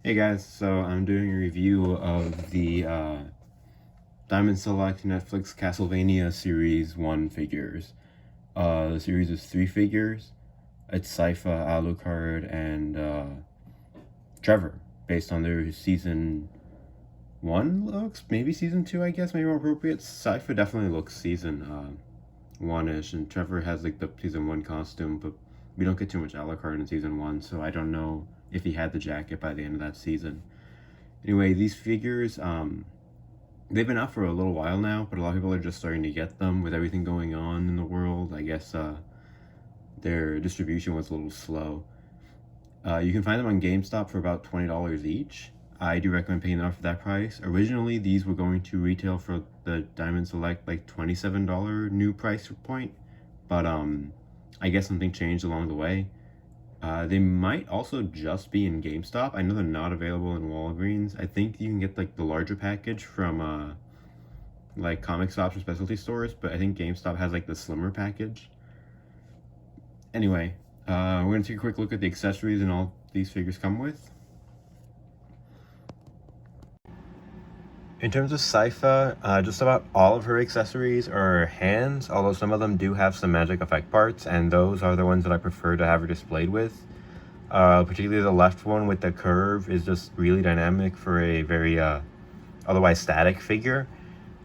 Hey guys, so I'm doing a review of the Diamond Select Netflix Castlevania Series 1 figures. The series is 3 figures. It's Sypha, Alucard, and Trevor, based on their Season 1 looks. Maybe Season 2, I guess, maybe more appropriate. Sypha definitely looks Season 1-ish, and Trevor has like the Season 1 costume, but we don't get too much Alucard in Season 1, so I don't know if he had the jacket by the end of that season. Anyway, these figures, they've been out for a little while now, but a lot of people are just starting to get them with everything going on in the world. I guess their distribution was a little slow. You can find them on GameStop for about $20 each. I do recommend paying them for that price. Originally, these were going to retail for the Diamond Select like $27 new price point, but I guess something changed along the way. They might also just be in GameStop. I know they're not available in Walgreens. I think you can get like the larger package from like comic shops or specialty stores, but I think GameStop has like the slimmer package. Anyway, we're gonna take a quick look at the accessories and all these figures come with. In terms of Sypha, just about all of her accessories are hands, although some of them do have some magic effect parts, and those are the ones that I prefer to have her displayed with. Particularly the left one with the curve is just really dynamic for a very otherwise static figure.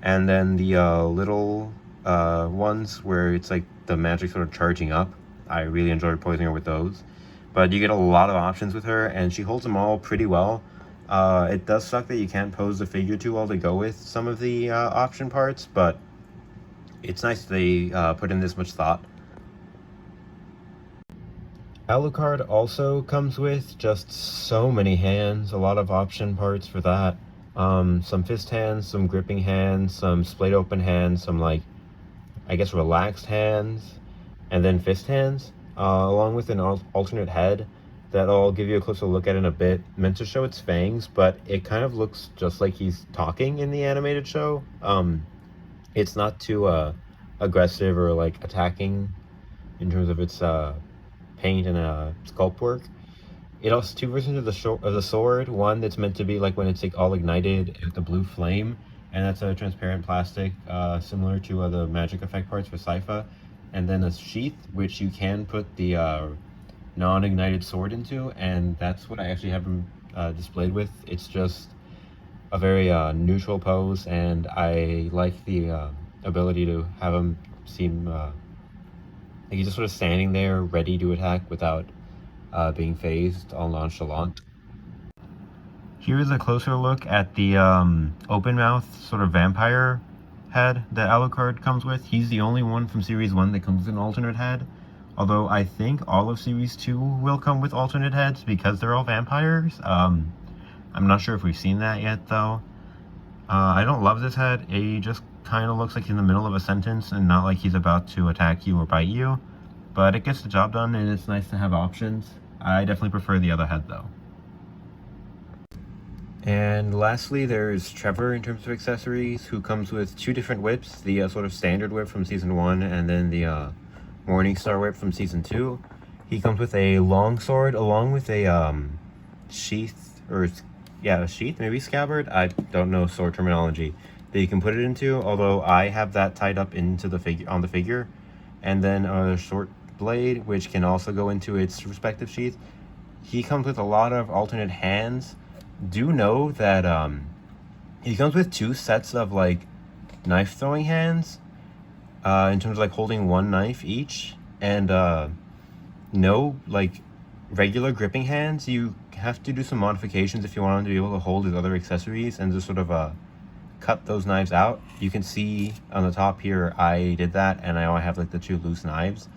And then the little ones where it's like the magic sort of charging up, I really enjoy posing her with those. But you get a lot of options with her, and she holds them all pretty well. It does suck that you can't pose the figure too well to go with some of the option parts, but it's nice they put in this much thought. Alucard also comes with just so many hands, a lot of option parts for that. Some fist hands, some gripping hands, some splayed open hands, some like, I guess relaxed hands, and then fist hands, along with an alternate head that I'll give you a closer look at in a bit, meant to show its fangs, but it kind of looks just like he's talking in the animated show. It's not too aggressive or like attacking in terms of its paint and sculpt work. It also has two versions of the sword. One that's meant to be like when it's like all ignited with the blue flame, and that's a transparent plastic, similar to the magic effect parts for Sypha. And then a sheath, which you can put the non-ignited sword into, and that's what I actually have them displayed with. It's just a very neutral pose, and I like the ability to have him seem like he's just sort of standing there ready to attack without being phased, all nonchalant. Here's a closer look at the open mouth sort of vampire head that Alucard comes with. He's the only one from Series 1 that comes with an alternate head. Although I think all of Series 2 will come with alternate heads because they're all vampires. I'm not sure if we've seen that yet though. I don't love this head. He just kind of looks like he's in the middle of a sentence and not like he's about to attack you or bite you. But it gets the job done, and it's nice to have options. I definitely prefer the other head though. And lastly, there's Trevor in terms of accessories, who comes with two different whips, the sort of standard whip from Season 1 and then the Morningstar whip from Season 2. He comes with a long sword along with a sheath, or yeah, a sheath, maybe scabbard, I don't know sword terminology, that you can put it into, although I have that tied up into the figure, on the figure. And then a short blade, which can also go into its respective sheath. He comes with a lot of alternate hands. Do know that he comes with two sets of like knife throwing hands, in terms of like holding one knife each, and no like regular gripping hands. You have to do some modifications if you want him to be able to hold his other accessories and just sort of cut those knives out. You can see on the top here I did that, and I have like the two loose knives,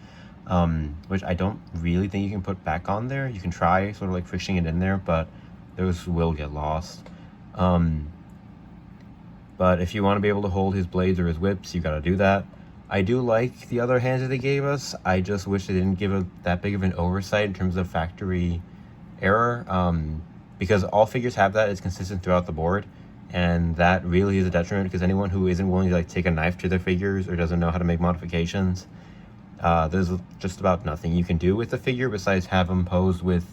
which I don't really think you can put back on there. You can try sort of like fixing it in there, but those will get lost. But if you want to be able to hold his blades or his whips, you gotta do that. I do like the other hands that they gave us. I just wish they didn't give that big of an oversight in terms of factory error, because all figures have that. It's consistent throughout the board, and that really is a detriment, because anyone who isn't willing to like take a knife to their figures or doesn't know how to make modifications, there's just about nothing you can do with the figure besides have them posed with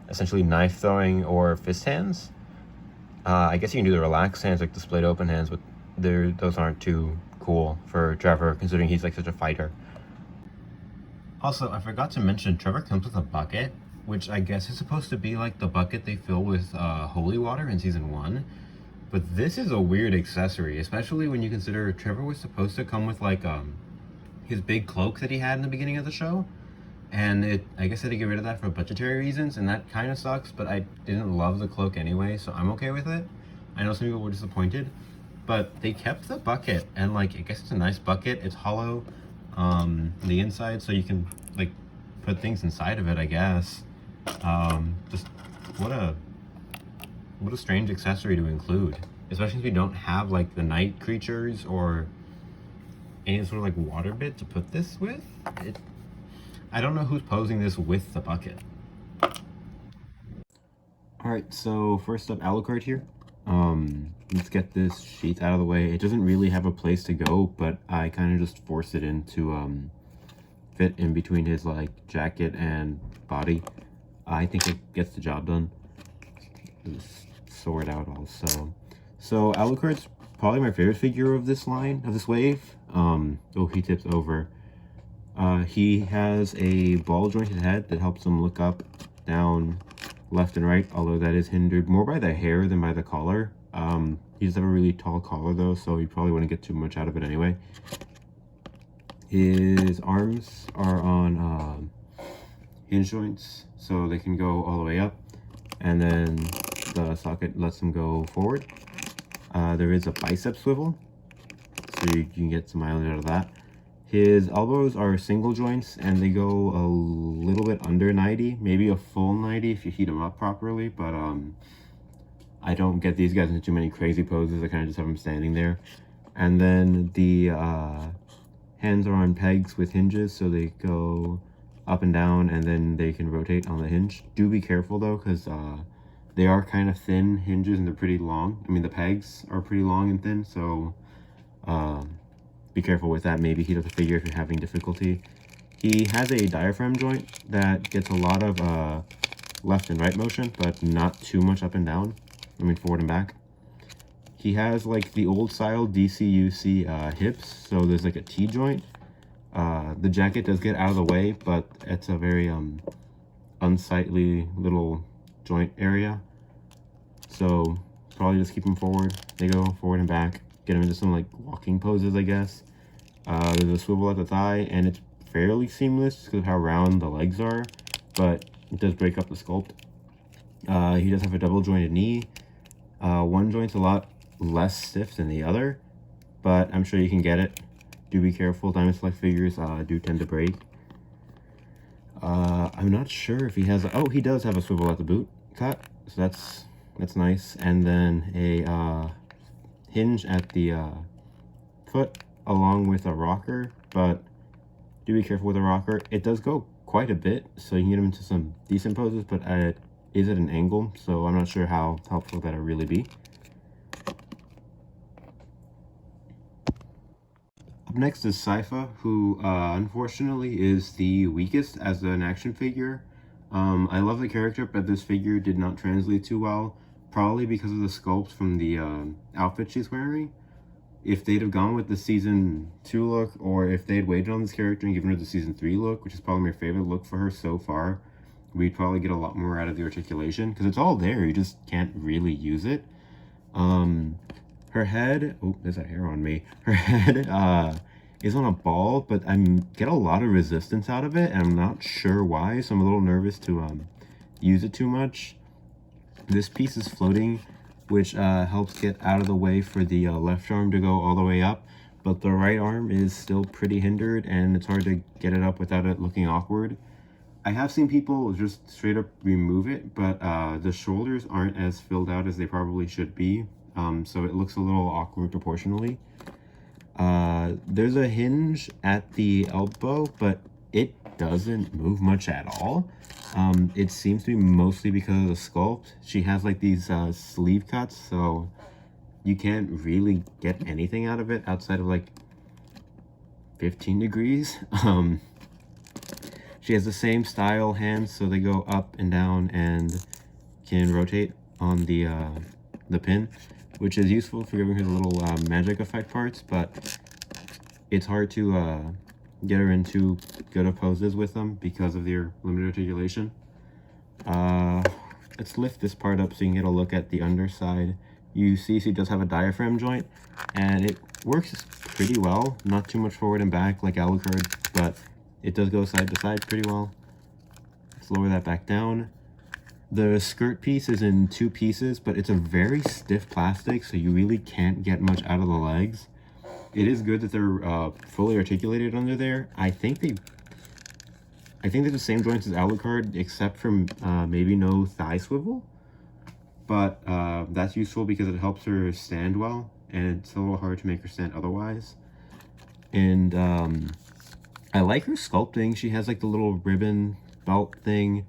essentially knife throwing or fist hands. I guess you can do the relaxed hands, like the split open hands, but those aren't too cool for Trevor, considering he's like such a fighter. Also, I forgot to mention, Trevor comes with a bucket, which I guess is supposed to be like the bucket they fill with holy water in season 1. But this is a weird accessory, especially when you consider Trevor was supposed to come with like his big cloak that he had in the beginning of the show. And I guess they had to get rid of that for budgetary reasons, and that kind of sucks, but I didn't love the cloak anyway, so I'm okay with it. I know some people were disappointed, but they kept the bucket, and like, I guess it's a nice bucket. It's hollow the inside, so you can like put things inside of it, I guess. Just what a strange accessory to include, especially if you don't have like the night creatures or any sort of like water bit to put this with. I don't know who's posing this with the bucket. Alright, so first up, Alucard here. Let's get this sheath out of the way. It doesn't really have a place to go, but I kind of just forced it in to fit in between his like jacket and body. I think it gets the job done. Just sword out also. So Alucard's probably my favorite figure of this line, of this wave. Oh, he tips over. He has a ball jointed head that helps him look up, down, left, and right, although that is hindered more by the hair than by the collar. He does have a really tall collar though, so you probably wouldn't get too much out of it anyway. His arms are on hinge joints, so they can go all the way up, and then the socket lets them go forward. There is a bicep swivel, so you can get some mileage out of that. His elbows are single joints, and they go a little bit under 90, maybe a full 90 if you heat them up properly, but I don't get these guys into too many crazy poses. I kind of just have them standing there. And then the hands are on pegs with hinges, so they go up and down, and then they can rotate on the hinge. Do be careful though, because they are kind of thin hinges and they're pretty long. I mean, the pegs are pretty long and thin, so be careful with that. Maybe heat up the figure if you're having difficulty. He has a diaphragm joint that gets a lot of left and right motion, but not too much up and down. I mean, forward and back. He has like the old style DCUC hips, so there's like a T joint. The jacket does get out of the way, but it's a very unsightly little joint area. So probably just keep them forward. They go forward and back. Get them into some like walking poses, I guess. There's a swivel at the thigh, and it's fairly seamless because of how round the legs are, but it does break up the sculpt. He does have a double jointed knee. One joint's a lot less stiff than the other, but I'm sure you can get it. Do be careful. Diamond Select figures do tend to break. I'm not sure if he has he does have a swivel at the boot cut, so that's nice. And then a hinge at the foot, along with a rocker, but do be careful with a rocker. It does go quite a bit, so you can get him into some decent poses, but it is at an angle, so I'm not sure how helpful that'll really be. Up next is Sypha, who unfortunately is the weakest as an action figure. I love the character, but this figure did not translate too well, probably because of the sculpt from the outfit she's wearing. If they'd have gone with the season 2 look, or if they'd waited on this character and given her the season 3 look, which is probably my favorite look for her so far, we'd probably get a lot more out of the articulation, because it's all there, you just can't really use it. Her head, oh, there's a hair on me. Her head is on a ball, but I get a lot of resistance out of it, and I'm not sure why, so I'm a little nervous to use it too much. This piece is floating, which helps get out of the way for the left arm to go all the way up, but the right arm is still pretty hindered, and it's hard to get it up without it looking awkward. I have seen people just straight up remove it, but the shoulders aren't as filled out as they probably should be, so it looks a little awkward proportionally. There's a hinge at the elbow, but it doesn't move much at all. It seems to be mostly because of the sculpt. She has like these sleeve cuts, so you can't really get anything out of it outside of like 15 degrees. She has the same style hands, so they go up and down and can rotate on the pin, which is useful for giving her the little magic effect parts, but it's hard to get her into good of poses with them because of their limited articulation. Let's lift this part up so you can get a look at the underside. You see she does have a diaphragm joint, and it works pretty well. Not too much forward and back like Alucard, but it does go side to side pretty well. Let's lower that back down. The skirt piece is in 2 pieces, but it's a very stiff plastic, so you really can't get much out of the legs. It is good that they're fully articulated under there. I think they're the same joints as Alucard, except for maybe no thigh swivel. But that's useful because it helps her stand well, and it's a little hard to make her stand otherwise. And I like her sculpting. She has like the little ribbon belt thing.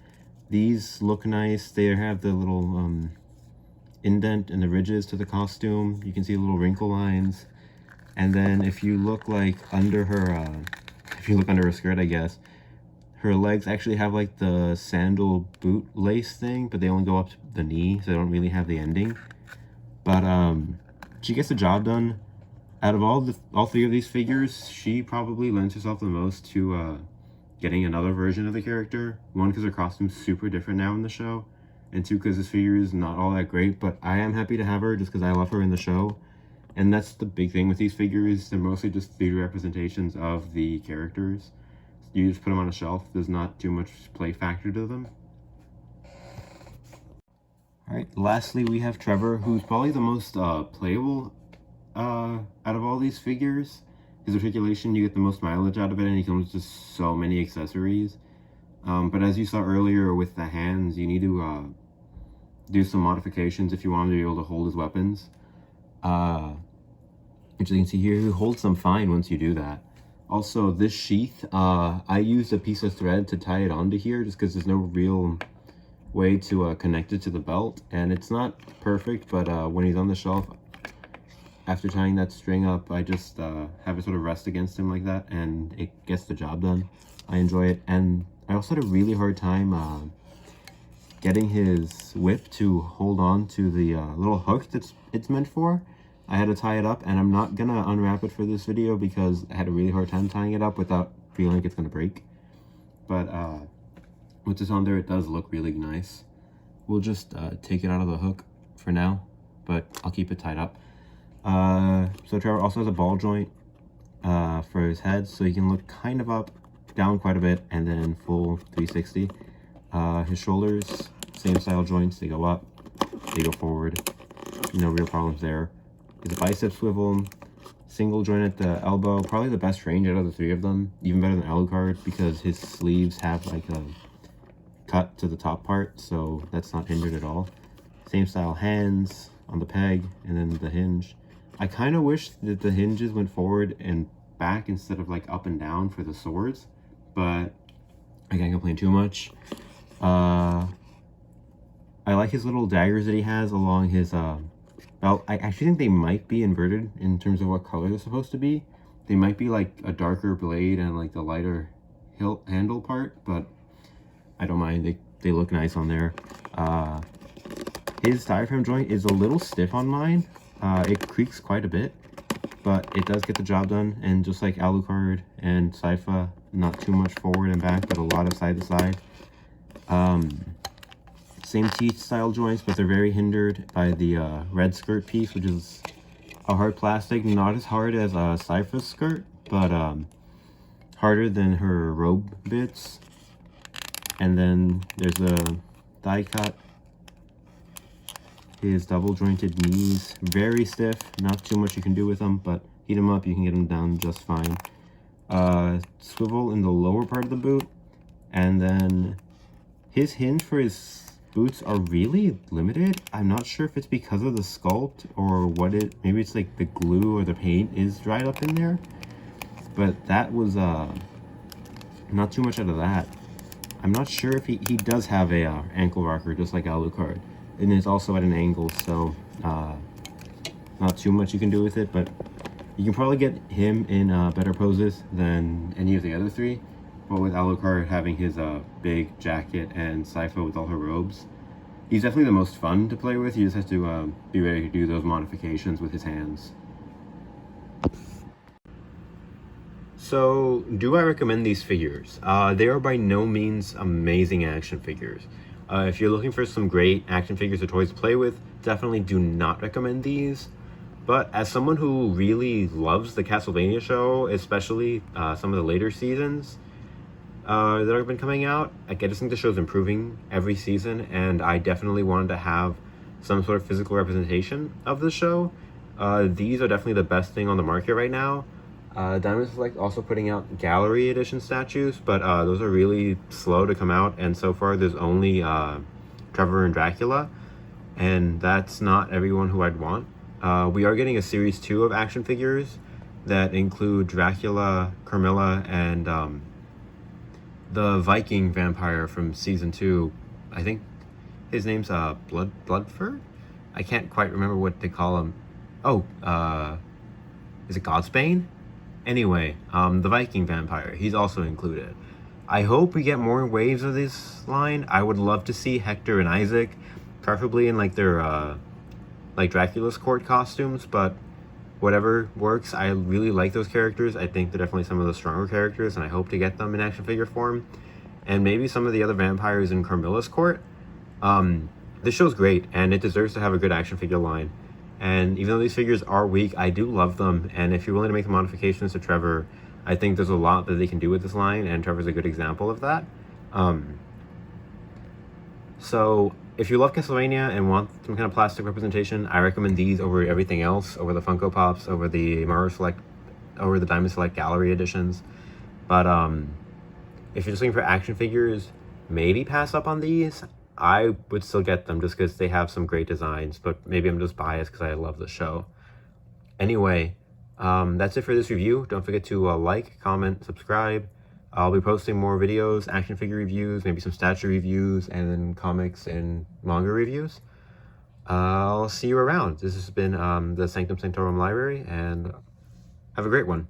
These look nice. They have the little indent and the ridges to the costume. You can see little wrinkle lines. And then if you look like under her, skirt, I guess, her legs actually have like the sandal boot lace thing, but they only go up to the knee, so they don't really have the ending. But she gets the job done. Out of all 3 of these figures, she probably lends herself the most to getting another version of the character. 1, because her costume's super different now in the show, and 2, because this figure is not all that great, but I am happy to have her just because I love her in the show. And that's the big thing with these figures. They're mostly just 3D representations of the characters. You just put them on a shelf. There's not too much play factor to them. Alright, lastly we have Trevor, who's probably the most playable out of all these figures. His articulation, you get the most mileage out of it, and he comes with just so many accessories. But as you saw earlier with the hands, you need to do some modifications if you want him to be able to hold his weapons. Which you can see here, he holds them fine once you do that. Also, this sheath, I used a piece of thread to tie it onto here just because there's no real way to connect it to the belt. And it's not perfect, but when he's on the shelf, after tying that string up, I just have it sort of rest against him like that, and it gets the job done. I enjoy it. And I also had a really hard time getting his whip to hold on to the little hook it's meant for. I had to tie it up, and I'm not gonna unwrap it for this video because I had a really hard time tying it up without feeling like it's gonna break. But with this on there, it does look really nice. We'll just take it out of the hook for now, but I'll keep it tied up. So Trevor also has a ball joint for his head, so he can look kind of up, down quite a bit, and then full 360. His shoulders, same style joints, they go up, they go forward, no real problems there. His bicep swivel, single joint at the elbow, probably the best range out of the 3 of them, even better than Alucard because his sleeves have like a cut to the top part, so that's not hindered at all. Same style hands on the peg, and then the hinge. I kind of wish that the hinges went forward and back instead of like up and down for the swords, but I can't complain too much. I like his little daggers that he has along his belt. I actually think they might be inverted in terms of what color they're supposed to be. They might be like a darker blade and like the lighter handle part, but I don't mind. They look nice on there. His diaphragm joint is a little stiff on mine. It creaks quite a bit, but it does get the job done. And just like Alucard and Sypha, not too much forward and back, but a lot of side to side. Same teeth style joints, but they're very hindered by the red skirt piece, which is a hard plastic. Not as hard as Sypha's skirt, but harder than her robe bits. And then there's the thigh cut. His double jointed knees, very stiff, not too much you can do with them, but heat them up, you can get them down just fine. Swivel in the lower part of the boot, and then his hinge for his boots are really limited. I'm not sure if it's because of the sculpt or what maybe it's like the glue or the paint is dried up in there, but that was not too much out of that. I'm not sure if he does have a ankle rocker just like Alucard, and it's also at an angle, so not too much you can do with it, but you can probably get him in better poses than any of the other 3. but with Alucard having his big jacket and Sypha with all her robes, he's definitely the most fun to play with. He just has to be ready to do those modifications with his hands. So, do I recommend these figures? They are by no means amazing action figures. If you're looking for some great action figures or toys to play with, definitely do not recommend these. But as someone who really loves the Castlevania show, especially some of the later seasons that have been coming out, I just think the show's improving every season, and I definitely wanted to have some sort of physical representation of the show. These are definitely the best thing on the market right now. Diamond Select also putting out gallery edition statues, but those are really slow to come out, and so far there's only Trevor and Dracula, and that's not everyone who I'd want. We are getting a series 2 of action figures that include Dracula, Carmilla, and the Viking vampire from season 2. I think his name's Bloodford? I can't quite remember what they call him. Oh, is it Godsbane? Anyway, the Viking vampire, he's also included. I hope we get more waves of this line. I would love to see Hector and Isaac, preferably in like their like Dracula's court costumes, but whatever works. I really like those characters. I think they're definitely some of the stronger characters, and I hope to get them in action figure form. And maybe some of the other vampires in Carmilla's court. This show's great, and it deserves to have a good action figure line. And even though these figures are weak, I do love them. And if you're willing to make the modifications to Trevor, I think there's a lot that they can do with this line, and Trevor's a good example of that. So if you love Castlevania and want some kind of plastic representation, I recommend these over everything else, over the Funko Pops, over the Mario Select, over the Diamond Select Gallery editions. But if you're just looking for action figures, maybe pass up on these. I would still get them just because they have some great designs, but maybe I'm just biased because I love the show. Anyway, that's it for this review. Don't forget to like, comment, subscribe. I'll be posting more videos, action figure reviews, maybe some statue reviews, and then comics and manga reviews. I'll see you around. This has been the Sanctum Sanctorum Library, and have a great one.